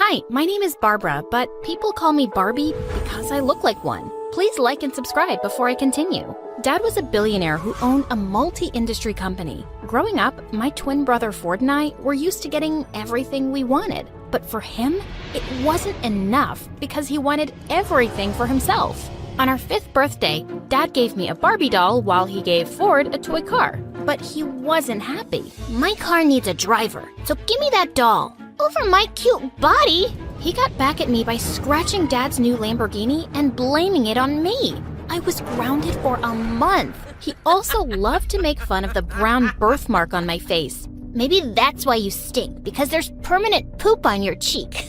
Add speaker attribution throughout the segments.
Speaker 1: Hi, my name is Barbara, but people call me Barbie because I look like one. Please like and subscribe before I continue. Dad was a billionaire who owned a multi-industry company. Growing up, my twin brother Ford and I were used to getting everything we wanted. But for him, it wasn't enough because he wanted everything for himself. On our 5th birthday, Dad gave me a Barbie doll while he gave Ford a toy car. But he wasn't happy.
Speaker 2: My car needs a driver, so give me that doll. Over my cute body?
Speaker 1: He got back at me by scratching Dad's new Lamborghini and blaming it on me. I was grounded for a month. He also loved to make fun of the brown birthmark on my face.
Speaker 2: Maybe that's why you stink, because there's permanent poop on your cheek.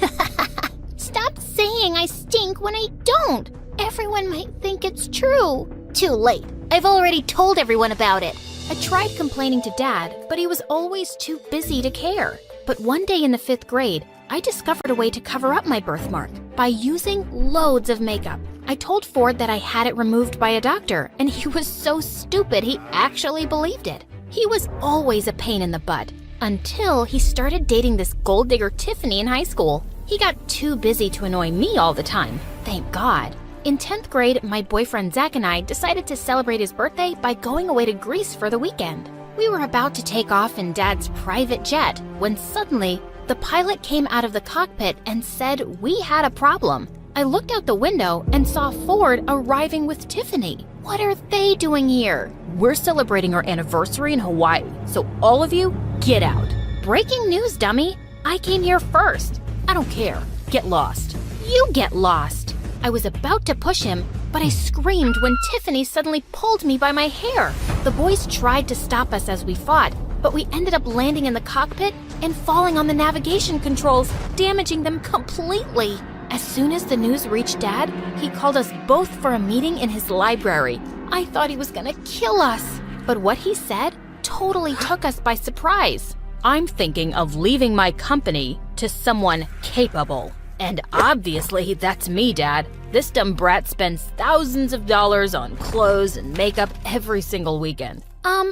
Speaker 2: Stop saying I stink when I don't. Everyone might think it's true. Too late. I've already told everyone about it.
Speaker 1: I tried complaining to Dad, but he was always too busy to care. But one day in the 5th grade, I discovered a way to cover up my birthmark by using loads of makeup. I told Ford that I had it removed by a doctor, and he was so stupid he actually believed it. He was always a pain in the butt, until he started dating this gold digger Tiffany in high school. He got too busy to annoy me all the time, thank God. In 10th grade, my boyfriend Zach and I decided to celebrate his birthday by going away to Greece for the weekend. We were about to take off in Dad's private jet when suddenly the pilot came out of the cockpit and said we had a problem. I looked out the window and saw Ford arriving with Tiffany. What are they doing here? We're celebrating our anniversary in Hawaii, so all of you, get out. Breaking news, dummy. I came here first. I don't care. Get lost. You get lost. I was about to push him, but I screamed when Tiffany suddenly pulled me by my hair. The boys tried to stop us as we fought, but we ended up landing in the cockpit and falling on the navigation controls, damaging them completely. As soon as the news reached Dad, he called us both for a meeting in his library. I thought he was gonna kill us, but what he said totally took us by surprise. I'm thinking of leaving my company to someone capable. And obviously, that's me, Dad. This dumb brat spends thousands of dollars on clothes and makeup every single weekend.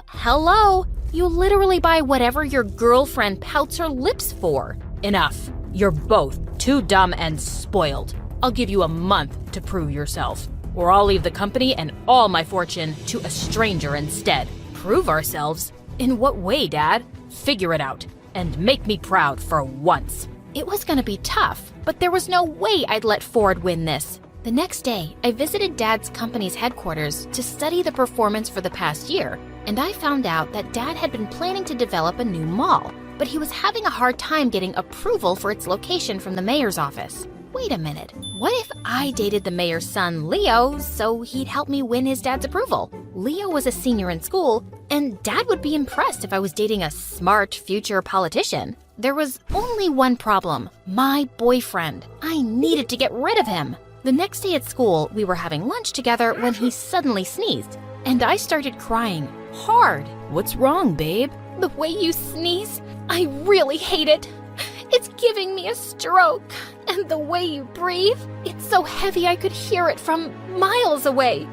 Speaker 1: Hello? You literally buy whatever your girlfriend pouts her lips for. Enough. You're both too dumb and spoiled. I'll give you a month to prove yourself, or I'll leave the company and all my fortune to a stranger instead. Prove ourselves? In what way, Dad? Figure it out, and make me proud for once. It was gonna be tough, but there was no way I'd let Ford win this. The next day, I visited Dad's company's headquarters to study the performance for the past year, and I found out that Dad had been planning to develop a new mall, but he was having a hard time getting approval for its location from the mayor's office. Wait a minute, what if I dated the mayor's son, Leo, so he'd help me win his dad's approval? Leo was a senior in school, and Dad would be impressed if I was dating a smart future politician. There was only one problem, my boyfriend. I needed to get rid of him. The next day at school, we were having lunch together when he suddenly sneezed, and I started crying hard. What's wrong, babe? The way you sneeze, I really hate it. It's giving me a stroke. And the way you breathe, it's so heavy I could hear it from miles away.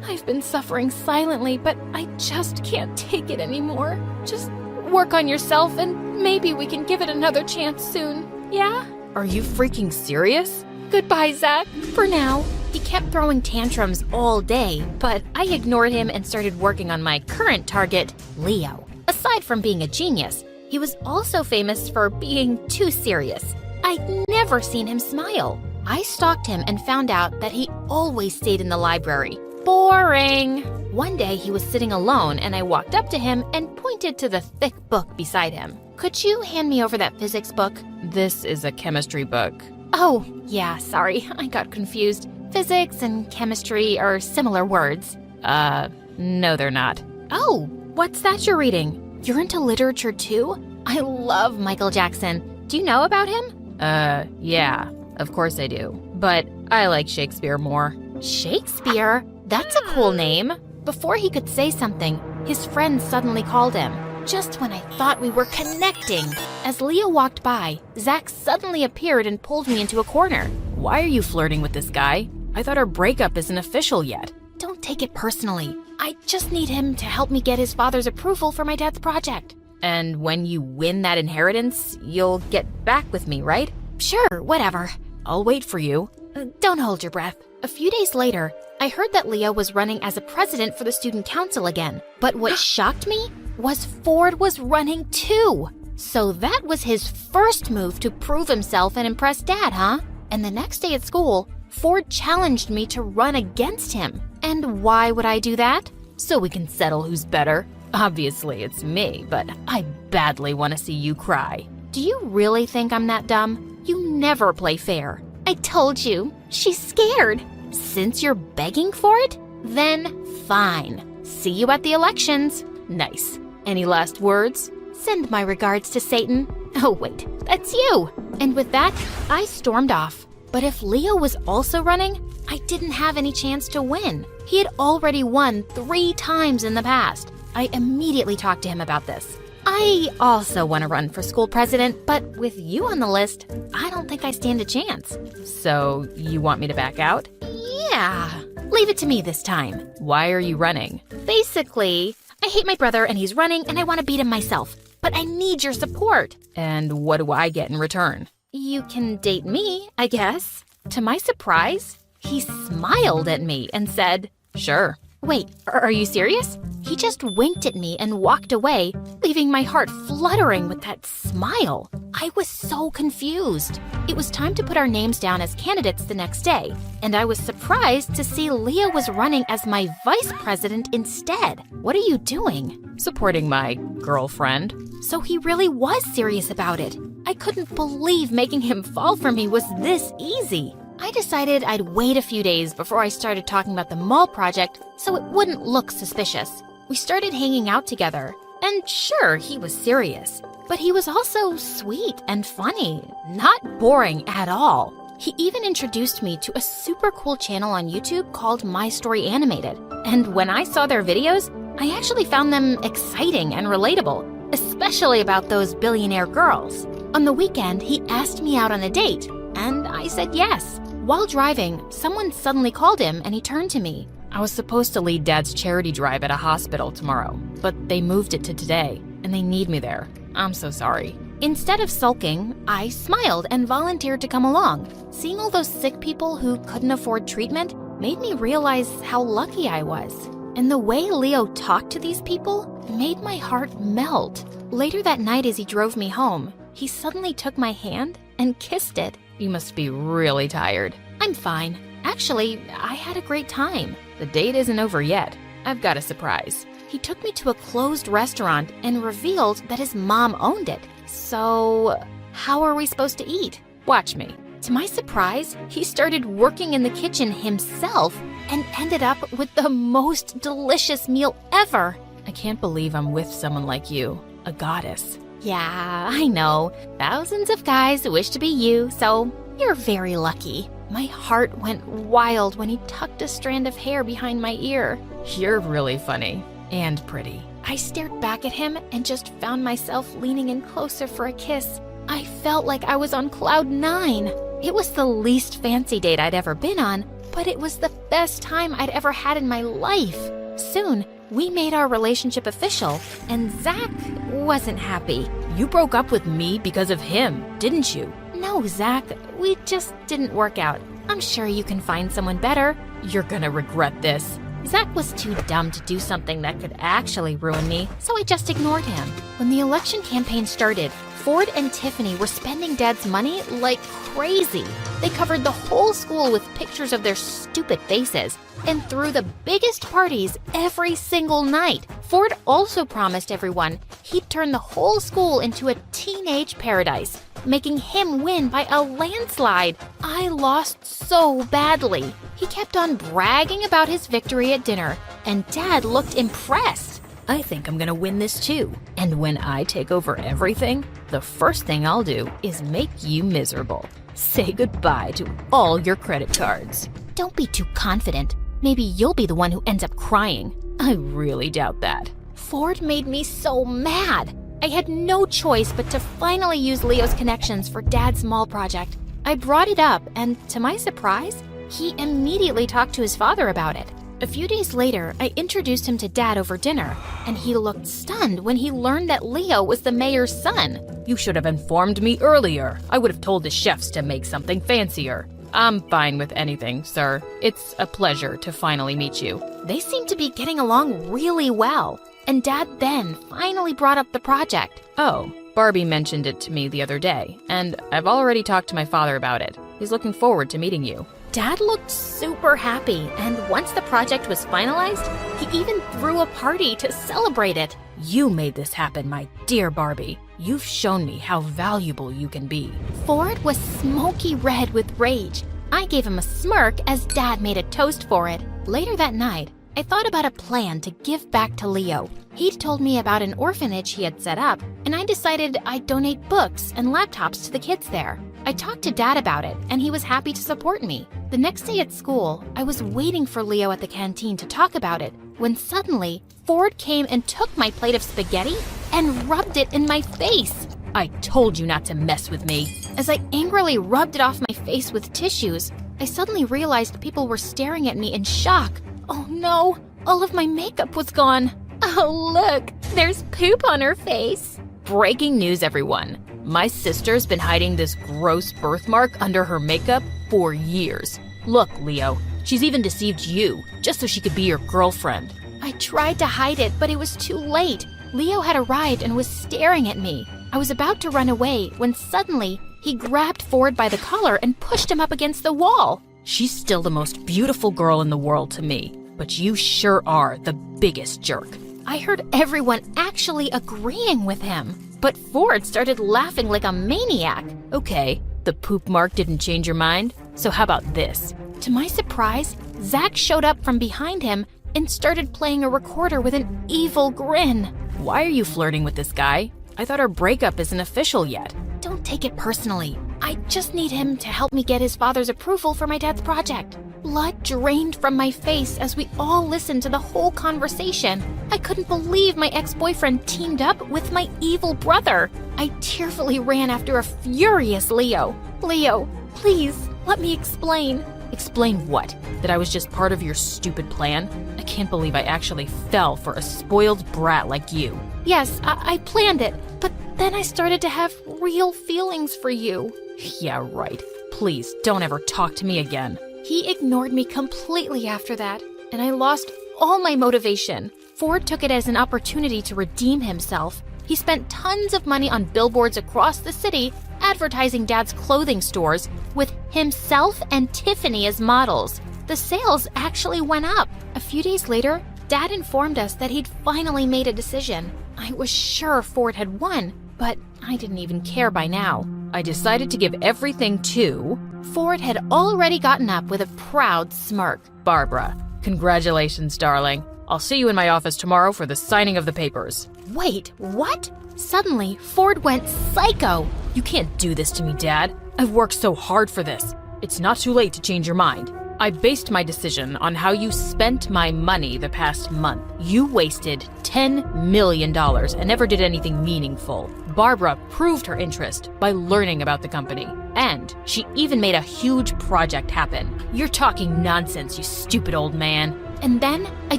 Speaker 1: I've been suffering silently, but I just can't take it anymore. Just work on yourself and maybe we can give it another chance soon, yeah? Are you freaking serious? Goodbye, Zach, for now. He kept throwing tantrums all day, but I ignored him and started working on my current target, Leo. Aside from being a genius, he was also famous for being too serious. I'd never seen him smile. I stalked him and found out that he always stayed in the library. Boring. One day he was sitting alone and I walked up to him and pointed to the thick book beside him. Could you hand me over that physics book? This is a chemistry book. Oh, yeah, sorry, I got confused. Physics and chemistry are similar words. No they're not. Oh, what's that you're reading? You're into literature too? I love Michael Jackson. Do you know about him? Yeah, of course I do. But I like Shakespeare more. Shakespeare? That's a cool name. Before he could say something, his friend suddenly called him. Just when I thought we were connecting. As Leo walked by, Zach suddenly appeared and pulled me into a corner. Why are you flirting with this guy? I thought our breakup isn't official yet. Don't take it personally. I just need him to help me get his father's approval for my dad's project. And when you win that inheritance, you'll get back with me, right? Sure, whatever. I'll wait for you. Don't hold your breath. A few days later, I heard that Leo was running as a president for the student council again. But what shocked me was Ford was running too. So that was his first move to prove himself and impress Dad, huh? And the next day at school, Ford challenged me to run against him. And why would I do that? So we can settle who's better. Obviously, it's me, but I badly want to see you cry. Do you really think I'm that dumb? You never play fair.
Speaker 2: I told you, she's scared.
Speaker 1: Since you're begging for it, then fine. See you at the elections. Nice. Any last words? Send my regards to Satan. Oh, wait, that's you. And with that, I stormed off. But if Leo was also running, I didn't have any chance to win. He had already won 3 times in the past. I immediately talked to him about this. I also want to run for school president, but with you on the list, I don't think I stand a chance. So, you want me to back out? Yeah. Leave it to me this time. Why are you running? Basically, I hate my brother and he's running and I want to beat him myself. But I need your support. And what do I get in return? You can date me, I guess. To my surprise, he smiled at me and said, sure. Wait, are you serious? He just winked at me and walked away, leaving my heart fluttering with that smile. I was so confused. It was time to put our names down as candidates the next day, and I was surprised to see Leo was running as my vice president instead. What are you doing? Supporting my girlfriend. So he really was serious about it. I couldn't believe making him fall for me was this easy. I decided I'd wait a few days before I started talking about the mall project so it wouldn't look suspicious. We started hanging out together, and sure, he was serious, but he was also sweet and funny, not boring at all. He even introduced me to a super cool channel on YouTube called My Story Animated, and when I saw their videos, I actually found them exciting and relatable, especially about those billionaire girls. On the weekend, he asked me out on a date, and I said yes. While driving, someone suddenly called him and he turned to me. I was supposed to lead Dad's charity drive at a hospital tomorrow, but they moved it to today, and they need me there. I'm so sorry. Instead of sulking, I smiled and volunteered to come along. Seeing all those sick people who couldn't afford treatment made me realize how lucky I was. And the way Leo talked to these people made my heart melt. Later that night as he drove me home, he suddenly took my hand and kissed it. You must be really tired. I'm fine. Actually, I had a great time. The date isn't over yet. I've got a surprise. He took me to a closed restaurant and revealed that his mom owned it. So, how are we supposed to eat? Watch me. To my surprise, he started working in the kitchen himself and ended up with the most delicious meal ever. I can't believe I'm with someone like you, a goddess. Yeah, I know. Thousands of guys wish to be you, so you're very lucky. My heart went wild when he tucked a strand of hair behind my ear. You're really funny and pretty. I stared back at him and just found myself leaning in closer for a kiss. I felt like I was on cloud 9. It was the least fancy date I'd ever been on, but it was the best time I'd ever had in my life. Soon, we made our relationship official, and Zach wasn't happy. You broke up with me because of him, didn't you? No, Zach, we just didn't work out. I'm sure you can find someone better. You're gonna regret this. Zach was too dumb to do something that could actually ruin me, so I just ignored him. When the election campaign started, Ford and Tiffany were spending Dad's money like crazy. They covered the whole school with pictures of their stupid faces and threw the biggest parties every single night. Ford also promised everyone he'd turn the whole school into a teenage paradise, making him win by a landslide. I lost so badly. He kept on bragging about his victory at dinner, and Dad looked impressed. I think I'm gonna win this too. And when I take over everything, the first thing I'll do is make you miserable. Say goodbye to all your credit cards. Don't be too confident. Maybe you'll be the one who ends up crying. I really doubt that. Ford made me so mad. I had no choice but to finally use Leo's connections for Dad's mall project. I brought it up, and to my surprise, he immediately talked to his father about it. A few days later, I introduced him to Dad over dinner, and he looked stunned when he learned that Leo was the mayor's son.
Speaker 3: You should have informed me earlier. I would have told the chefs to make something fancier. I'm fine with anything, sir. It's a pleasure to finally meet you.
Speaker 1: They seemed to be getting along really well, and Dad then finally brought up the project.
Speaker 3: Oh, Barbie mentioned it to me the other day, and I've already talked to my father about it. He's looking forward to meeting you.
Speaker 1: Dad looked super happy, and once the project was finalized, he even threw a party to celebrate it.
Speaker 3: You made this happen, my dear Barbie. You've shown me how valuable you can be.
Speaker 1: Ford was smoky red with rage. I gave him a smirk as Dad made a toast for it. Later that night, I thought about a plan to give back to Leo. He'd told me about an orphanage he had set up, and I decided I'd donate books and laptops to the kids there. I talked to Dad about it, and he was happy to support me. The next day at school, I was waiting for Leo at the canteen to talk about it, when suddenly, Ford came and took my plate of spaghetti and rubbed it in my face.
Speaker 3: I told you not to mess with me.
Speaker 1: As I angrily rubbed it off my face with tissues, I suddenly realized people were staring at me in shock. Oh no, all of my makeup was gone. Oh look, there's poop on her face.
Speaker 3: Breaking news, everyone. My sister's been hiding this gross birthmark under her makeup for years. Look, Leo, she's even deceived you, just so she could be your girlfriend.
Speaker 1: I tried to hide it, but it was too late. Leo had arrived and was staring at me. I was about to run away when suddenly he grabbed Ford by the collar and pushed him up against the wall.
Speaker 3: She's still the most beautiful girl in the world to me, but you sure are the biggest jerk.
Speaker 1: I heard everyone actually agreeing with him, but Ford started laughing like a maniac.
Speaker 3: Okay, the poop mark didn't change your mind, so how about this?
Speaker 1: To my surprise, Zach showed up from behind him and started playing a recorder with an evil grin.
Speaker 3: Why are you flirting with this guy? I thought our breakup isn't official yet.
Speaker 1: Don't take it personally. I just need him to help me get his father's approval for my dad's project. Blood drained from my face as we all listened to the whole conversation. I couldn't believe my ex-boyfriend teamed up with my evil brother. I tearfully ran after a furious Leo. Leo, please, let me explain.
Speaker 3: Explain what? That I was just part of your stupid plan? I can't believe I actually fell for a spoiled brat like you.
Speaker 1: Yes, I planned it, but then I started to have real feelings for you.
Speaker 3: Yeah, right. Please, don't ever talk to me again.
Speaker 1: He ignored me completely after that, and I lost all my motivation. Ford took it as an opportunity to redeem himself. He spent tons of money on billboards across the city advertising Dad's clothing stores with himself and Tiffany as models. The sales actually went up. A few days later, Dad informed us that he'd finally made a decision. I was sure Ford had won, but I didn't even care by now.
Speaker 3: I decided to give everything to...
Speaker 1: Ford had already gotten up with a proud smirk.
Speaker 3: Barbara, congratulations, darling. I'll see you in my office tomorrow for the signing of the papers.
Speaker 1: Wait, what? Suddenly, Ford went psycho.
Speaker 3: You can't do this to me, Dad. I've worked so hard for this. It's not too late to change your mind. I based my decision on how you spent my money the past month. You wasted $10 million and never did anything meaningful. Barbara proved her interest by learning about the company. And she even made a huge project happen. You're talking nonsense, you stupid old man.
Speaker 1: And then I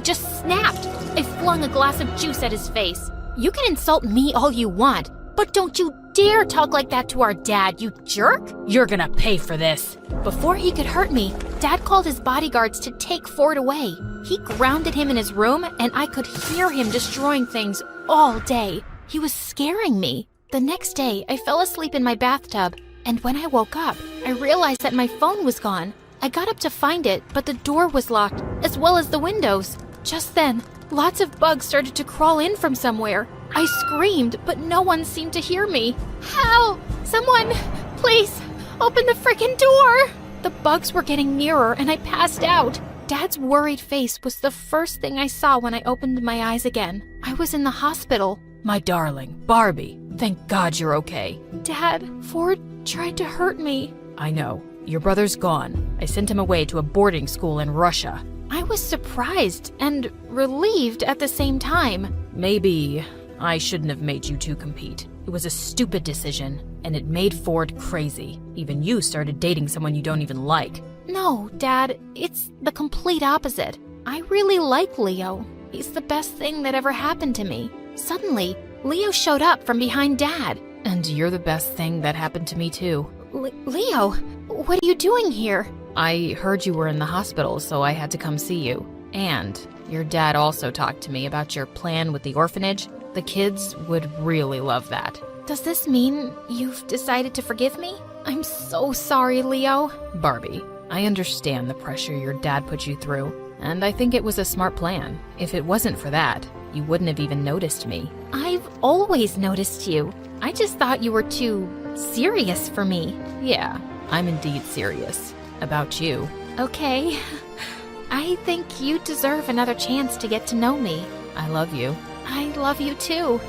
Speaker 1: just snapped. I flung a glass of juice at his face. You can insult me all you want, but don't you dare talk like that to our dad, you jerk!
Speaker 3: You're gonna pay for this.
Speaker 1: Before he could hurt me, Dad called his bodyguards to take Ford away. He grounded him in his room, and I could hear him destroying things all day. He was scaring me. The next day, I fell asleep in my bathtub, and when I woke up, I realized that my phone was gone. I got up to find it, but the door was locked, as well as the windows. Just then, lots of bugs started to crawl in from somewhere. I screamed, but no one seemed to hear me. Help! Someone, please, open the frickin' door! The bugs were getting nearer, and I passed out. Dad's worried face was the first thing I saw when I opened my eyes again. I was in the hospital.
Speaker 3: My darling, Barbie, thank God you're okay.
Speaker 1: Dad, Ford tried to hurt me.
Speaker 3: I know. Your brother's gone. I sent him away to a boarding school in Russia.
Speaker 1: I was surprised and relieved at the same time.
Speaker 3: Maybe I shouldn't have made you two compete. It was a stupid decision, and it made Ford crazy. Even you started dating someone you don't even like.
Speaker 1: No, Dad, it's the complete opposite. I really like Leo. He's the best thing that ever happened to me. Suddenly, Leo showed up from behind Dad.
Speaker 3: And you're the best thing that happened to me too.
Speaker 1: Leo, what are you doing here?
Speaker 3: I heard you were in the hospital, so I had to come see you. And your dad also talked to me about your plan with the orphanage. The kids would really love that.
Speaker 1: Does this mean you've decided to forgive me? I'm so sorry, Leo.
Speaker 3: Barbie, I understand the pressure your dad put you through, and I think it was a smart plan. If it wasn't for that, you wouldn't have even noticed me.
Speaker 1: I've always noticed you. I just thought you were too serious for me.
Speaker 3: Yeah, I'm indeed serious. About you.
Speaker 1: Okay. I think you deserve another chance to get to know me.
Speaker 3: I love you.
Speaker 1: I love you too.